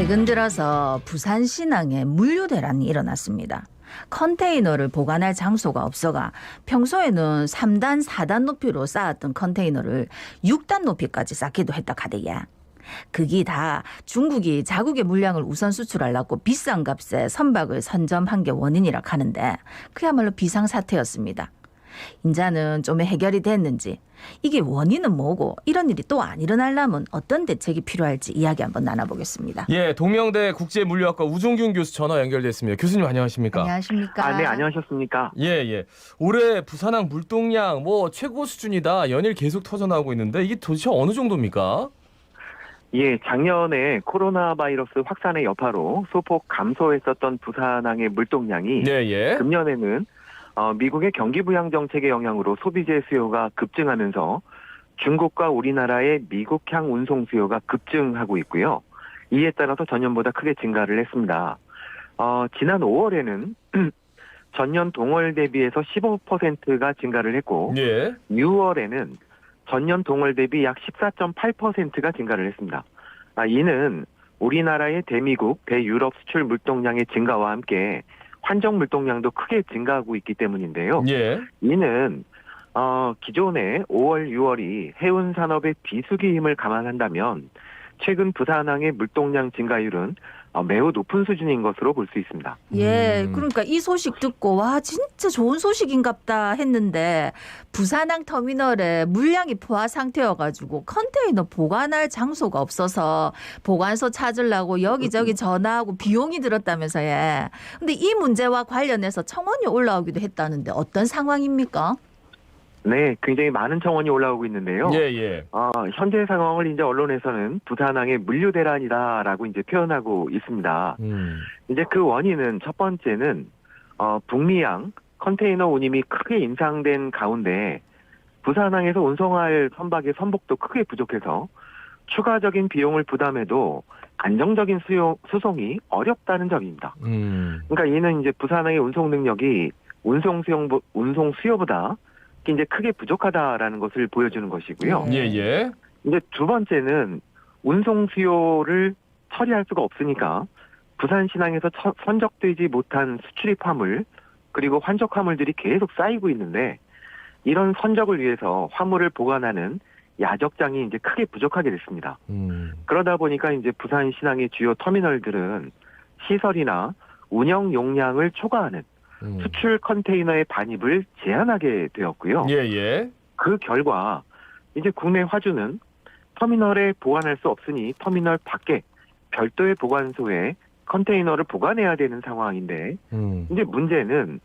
최근 들어서 부산 신항에 물류 대란이 일어났습니다. 컨테이너를 보관할 장소가 없어가 평소에는 3단, 4단 높이로 쌓았던 컨테이너를 6단 높이까지 쌓기도 했다 카대야. 그게 다 중국이 자국의 물량을 우선 수출하려고 비싼 값에 선박을 선점한 게 원인이라 하는데 그야말로 비상사태였습니다. 인자는 좀 해결이 됐는지, 이게 원인은 뭐고 이런 일이 또 안 일어나려면 어떤 대책이 필요할지 이야기 한번 나눠보겠습니다. 예, 동명대 국제물류학과 우종균 교수 전화 연결됐습니다. 교수님 안녕하십니까? 안녕하십니까? 네, 안녕하셨습니까? 예. 올해 부산항 물동량 최고 수준이다. 연일 계속 터져나오고 있는데 이게 도대체 어느 정도입니까? 예, 작년에 코로나 바이러스 확산의 여파로 소폭 감소했었던 부산항의 물동량이 예. 금년에는 미국의 경기 부양 정책의 영향으로 소비재 수요가 급증하면서 중국과 우리나라의 미국향 운송 수요가 급증하고 있고요. 이에 따라서 전년보다 크게 증가를 했습니다. 지난 5월에는 전년 동월 대비해서 15%가 증가를 했고, 예. 6월에는 전년 동월 대비 약 14.8%가 증가를 했습니다. 이는 우리나라의 대미국, 대유럽 수출 물동량의 증가와 함께 환정 물동량도 크게 증가하고 있기 때문인데요. 예. 이는 기존의 5월, 6월이 해운 산업의 비수기임을 감안한다면 최근 부산항의 물동량 증가율은 매우 높은 수준인 것으로 볼 수 있습니다. 예, 그러니까 이 소식 듣고 와 진짜 좋은 소식인갑다 했는데 부산항 터미널에 물량이 포화 상태여가지고 컨테이너 보관할 장소가 없어서 보관소 찾으려고 여기저기 전화하고 비용이 들었다면서요. 예. 근데 이 문제와 관련해서 청원이 올라오기도 했다는데 어떤 상황입니까? 네, 굉장히 많은 청원이 올라오고 있는데요. 예. 현재 상황을 이제 언론에서는 부산항의 물류 대란이다라고 이제 표현하고 있습니다. 이제 그 원인은 첫 번째는 북미양 컨테이너 운임이 크게 인상된 가운데 부산항에서 운송할 선박의 선복도 크게 부족해서 추가적인 비용을 부담해도 안정적인 수송이 어렵다는 점입니다. 그러니까 이는 이제 부산항의 운송 능력이 운송 수요보다 이제 크게 부족하다라는 것을 보여주는 것이고요. 예. 이제 두 번째는 운송 수요를 처리할 수가 없으니까 부산 신항에서 선적되지 못한 수출입 화물 그리고 환적 화물들이 계속 쌓이고 있는데 이런 선적을 위해서 화물을 보관하는 야적장이 이제 크게 부족하게 됐습니다. 그러다 보니까 이제 부산 신항의 주요 터미널들은 시설이나 운영 용량을 초과하는 수출 컨테이너의 반입을 제한하게 되었고요. 예. 그 결과 이제 국내 화주는 터미널에 보관할 수 없으니 터미널 밖에 별도의 보관소에 컨테이너를 보관해야 되는 상황인데 이제 문제는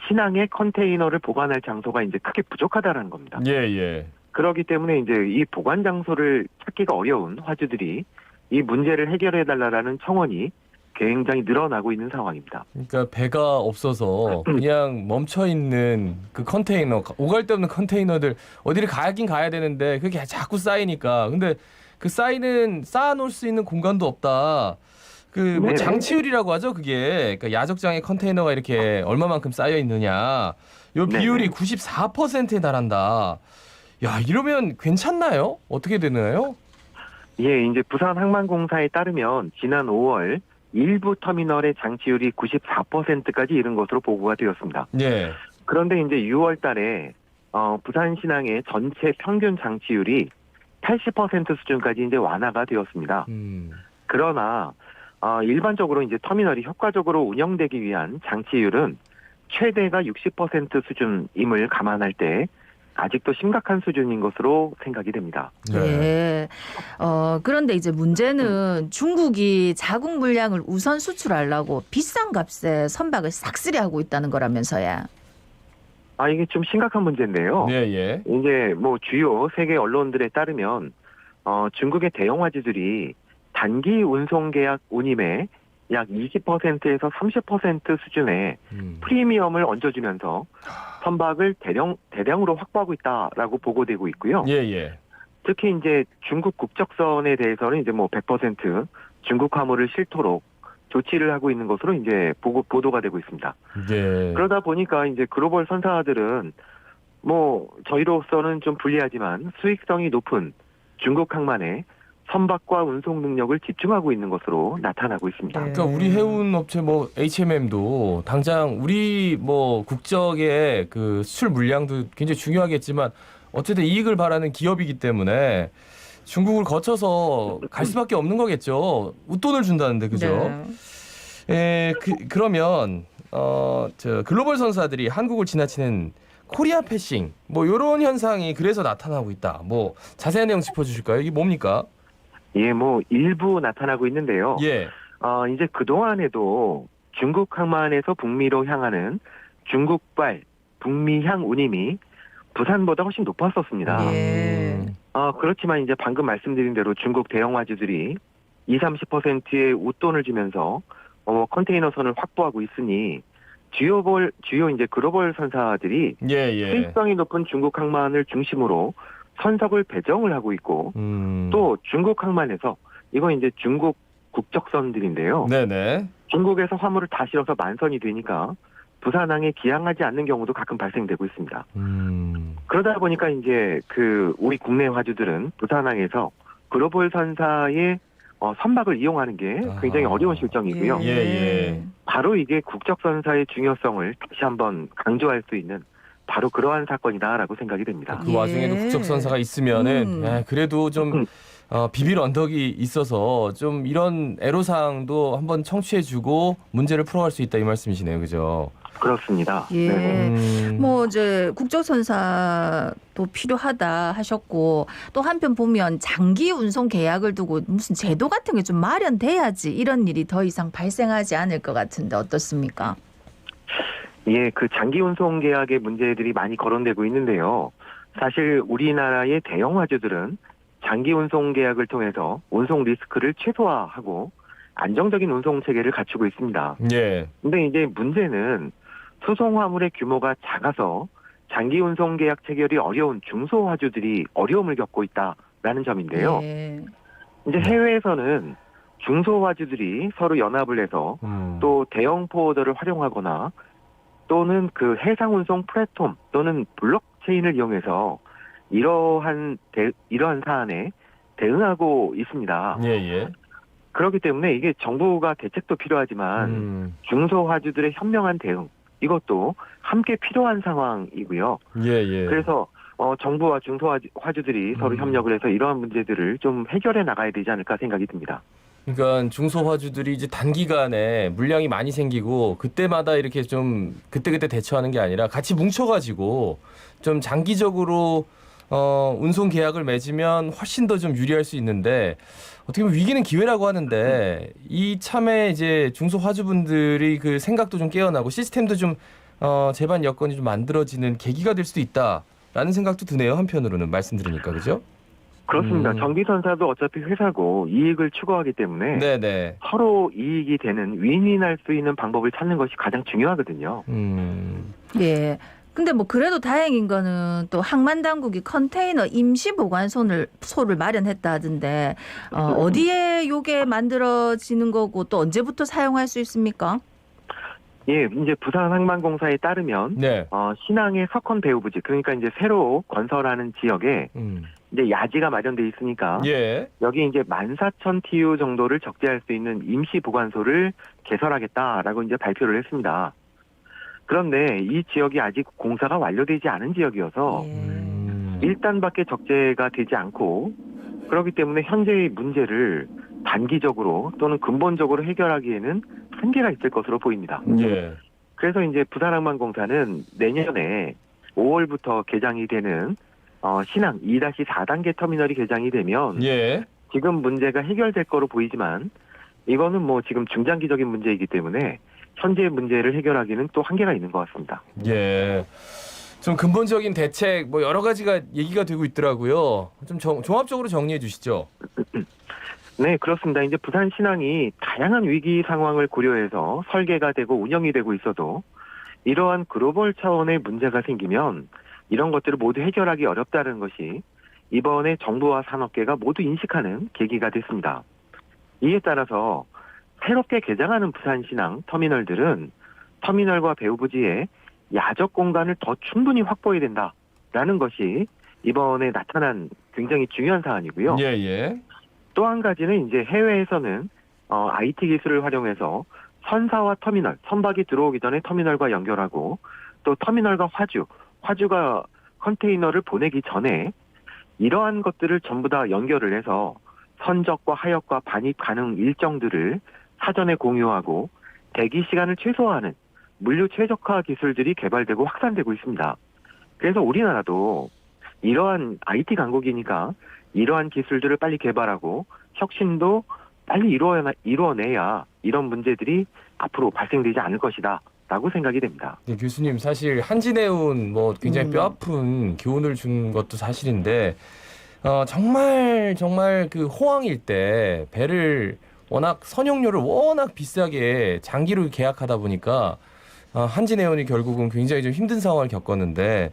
신항에 컨테이너를 보관할 장소가 이제 크게 부족하다라는 겁니다. 예. 그렇기 때문에 이제 이 보관 장소를 찾기가 어려운 화주들이 이 문제를 해결해 달라라는 청원이 굉장히 늘어나고 있는 상황입니다. 그러니까 배가 없어서 그냥 멈춰 있는 그 컨테이너, 오갈 데 없는 컨테이너들 어디를 가긴 가야 되는데 그게 자꾸 쌓이니까. 근데 그 쌓아놓을 수 있는 공간도 없다. 그 뭐 장치율이라고 하죠, 그게. 그러니까 야적장에 컨테이너가 이렇게 얼마만큼 쌓여 있느냐. 요 비율이 94%에 달한다. 야, 이러면 괜찮나요? 어떻게 되나요? 예, 이제 부산항만공사에 따르면 지난 5월 일부 터미널의 장치율이 94%까지 이른 것으로 보고가 되었습니다. 예. 그런데 이제 6월 달에 부산신항의 전체 평균 장치율이 80% 수준까지 이제 완화가 되었습니다. 그러나 일반적으로 이제 터미널이 효과적으로 운영되기 위한 장치율은 최대가 60% 수준임을 감안할 때 아직도 심각한 수준인 것으로 생각이 됩니다. 네. 그런데 이제 문제는 중국이 자국 물량을 우선 수출하려고 비싼 값에 선박을 싹쓸이 하고 있다는 거라면서요. 이게 좀 심각한 문제인데요. 예. 이제 뭐 주요 세계 언론들에 따르면 중국의 대형 화주들이 단기 운송 계약 운임의 약 20%에서 30% 수준의 프리미엄을 얹어주면서 선박을 대량으로 확보하고 있다라고 보고되고 있고요. 예. 특히 이제 중국 국적선에 대해서는 이제 뭐 100% 중국 화물을 실도록 조치를 하고 있는 것으로 이제 보도가 되고 있습니다. 예. 그러다 보니까 이제 글로벌 선사들은 뭐 저희로서는 좀 불리하지만 수익성이 높은 중국 항만에 선박과 운송 능력을 집중하고 있는 것으로 나타나고 있습니다. 네. 그러니까 우리 해운 업체 뭐 HMM도 당장 우리 뭐 국적의 그 수출 물량도 굉장히 중요하겠지만 어쨌든 이익을 바라는 기업이기 때문에 중국을 거쳐서 갈 수밖에 없는 거겠죠. 웃돈을 준다는데 그죠? 네. 그러면 저 글로벌 선사들이 한국을 지나치는 코리아 패싱 뭐 이런 현상이 그래서 나타나고 있다. 뭐 자세한 내용 짚어주실까요? 이게 뭡니까? 예, 뭐 일부 나타나고 있는데요. 예. 이제 그동안에도 중국 항만에서 북미로 향하는 중국발 북미향 운임이 부산보다 훨씬 높았었습니다. 예. 그렇지만 이제 방금 말씀드린 대로 중국 대형화주들이 20-30%의 웃돈을 주면서 컨테이너선을 확보하고 있으니 주요 이제 글로벌 선사들이 예. 수익성이 높은 중국 항만을 중심으로 선석을 배정을 하고 있고 또 중국 항만에서 이건 이제 중국 국적선들인데요. 네네. 중국에서 화물을 다 실어서 만선이 되니까 부산항에 기항하지 않는 경우도 가끔 발생되고 있습니다. 그러다 보니까 이제 우리 국내 화주들은 부산항에서 글로벌 선사의 선박을 이용하는 게 굉장히 어려운 실정이고요. 예. 바로 이게 국적선사의 중요성을 다시 한번 강조할 수 있는 바로 그러한 사건이다라고 생각이 됩니다. 그 와중에도 국적선사가 있으면은 그래도 좀 비빌 언덕이 있어서 좀 이런 애로사항도 한번 청취해주고 문제를 풀어갈 수 있다 이 말씀이시네요, 그죠? 그렇습니다. 예. 네. 뭐 이제 국적선사도 필요하다 하셨고 또 한편 보면 장기 운송 계약을 두고 무슨 제도 같은 게 좀 마련돼야지 이런 일이 더 이상 발생하지 않을 것 같은데 어떻습니까? 예, 그 장기 운송 계약의 문제들이 많이 거론되고 있는데요. 사실 우리나라의 대형 화주들은 장기 운송 계약을 통해서 운송 리스크를 최소화하고 안정적인 운송 체계를 갖추고 있습니다. 예. 근데 이제 문제는 수송 화물의 규모가 작아서 장기 운송 계약 체결이 어려운 중소 화주들이 어려움을 겪고 있다라는 점인데요. 예. 이제 해외에서는 중소 화주들이 서로 연합을 해서 또 대형 포워더를 활용하거나 또는 그 해상 운송 플랫폼 또는 블록체인을 이용해서 이러한 사안에 대응하고 있습니다. 예. 그렇기 때문에 이게 정부가 대책도 필요하지만 중소 화주들의 현명한 대응 이것도 함께 필요한 상황이고요. 예. 그래서 정부와 중소 화주들이 서로 협력을 해서 이러한 문제들을 좀 해결해 나가야 되지 않을까 생각이 듭니다. 그러니까 중소화주들이 이제 단기간에 물량이 많이 생기고 그때마다 이렇게 좀 그때그때 대처하는 게 아니라 같이 뭉쳐가지고 좀 장기적으로 운송 계약을 맺으면 훨씬 더 좀 유리할 수 있는데 어떻게 보면 위기는 기회라고 하는데 이 참에 이제 중소화주분들이 그 생각도 좀 깨어나고 시스템도 좀 제반 여건이 좀 만들어지는 계기가 될 수도 있다라는 생각도 드네요. 한편으로는 말씀 들으니까 그죠? 그렇습니다. 정비선사도 어차피 회사고 이익을 추구하기 때문에 네네. 서로 이익이 되는 윈윈할 수 있는 방법을 찾는 것이 가장 중요하거든요. 예. 근데 뭐 그래도 다행인 거는 또 항만 당국이 컨테이너 임시 보관소를 마련했다던데 어디에 요게 만들어지는 거고 또 언제부터 사용할 수 있습니까? 예, 이제 부산항만공사에 따르면 네. 신항의 석헌 배후부지 그러니까 이제 새로 건설하는 지역에 이제 야지가 마련돼 있으니까 예. 여기 이제 14,000 TU 정도를 적재할 수 있는 임시 보관소를 개설하겠다라고 이제 발표를 했습니다. 그런데 이 지역이 아직 공사가 완료되지 않은 지역이어서 일단밖에 적재가 되지 않고 그렇기 때문에 현재의 문제를 단기적으로 또는 근본적으로 해결하기에는 한계가 있을 것으로 보입니다. 예. 그래서 이제 부산항만공사는 내년에 5월부터 개장이 되는 신항 2-4단계 터미널이 개장이 되면 예. 지금 문제가 해결될 거로 보이지만 이거는 뭐 지금 중장기적인 문제이기 때문에 현재 문제를 해결하기는 또 한계가 있는 것 같습니다. 예. 좀 근본적인 대책 뭐 여러 가지가 얘기가 되고 있더라고요. 좀 종합적으로 정리해 주시죠. 네, 그렇습니다. 이제 부산 신항이 다양한 위기 상황을 고려해서 설계가 되고 운영이 되고 있어도 이러한 글로벌 차원의 문제가 생기면 이런 것들을 모두 해결하기 어렵다는 것이 이번에 정부와 산업계가 모두 인식하는 계기가 됐습니다. 이에 따라서 새롭게 개장하는 부산신항 터미널들은 터미널과 배후부지에 야적 공간을 더 충분히 확보해야 된다라는 것이 이번에 나타난 굉장히 중요한 사안이고요. 예. 또 한 가지는 이제 해외에서는 IT 기술을 활용해서 선사와 터미널, 선박이 들어오기 전에 터미널과 연결하고 또 터미널과 화주가 컨테이너를 보내기 전에 이러한 것들을 전부 다 연결을 해서 선적과 하역과 반입 가능 일정들을 사전에 공유하고 대기 시간을 최소화하는 물류 최적화 기술들이 개발되고 확산되고 있습니다. 그래서 우리나라도 이러한 IT 강국이니까 이러한 기술들을 빨리 개발하고 혁신도 빨리 이루어내야 이런 문제들이 앞으로 발생되지 않을 것이다 라고 생각이 됩니다. 네, 교수님 사실 한진해운 뭐 굉장히 뼈아픈 교훈을 준 것도 사실인데 정말 그 호황일 때 배를 워낙 선용료를 워낙 비싸게 장기로 계약하다 보니까 한진해운이 결국은 굉장히 좀 힘든 상황을 겪었는데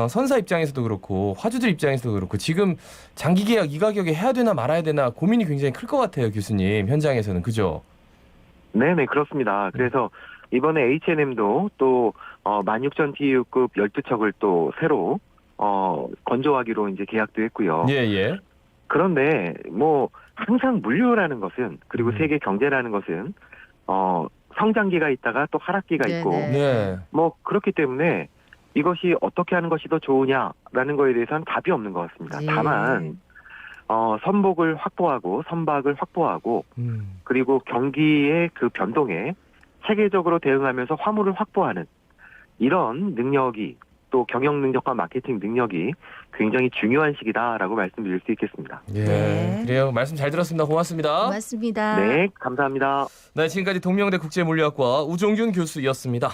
선사 입장에서도 그렇고 화주들 입장에서도 그렇고 지금 장기 계약 이 가격에 해야 되나 말아야 되나 고민이 굉장히 클 것 같아요, 교수님. 현장에서는 그죠? 네네 그렇습니다. 그래서 이번에 H&M도 또 16,000 TEU급 12척을 또 새로 건조하기로 이제 계약도 했고요. 예. 그런데 뭐 항상 물류라는 것은 그리고 세계 경제라는 것은 성장기가 있다가 또 하락기가 네네. 있고 네. 뭐 그렇기 때문에 이것이 어떻게 하는 것이 더 좋으냐라는 거에 대해서는 답이 없는 것 같습니다. 예. 다만 선박을 확보하고 그리고 경기의 그 변동에 체계적으로 대응하면서 화물을 확보하는 이런 능력이 또 경영 능력과 마케팅 능력이 굉장히 중요한 시기다라고 말씀드릴 수 있겠습니다. 예. 네. 그래요. 말씀 잘 들었습니다. 고맙습니다. 고맙습니다. 네, 감사합니다. 네, 지금까지 동명대 국제물리학과 우종균 교수였습니다.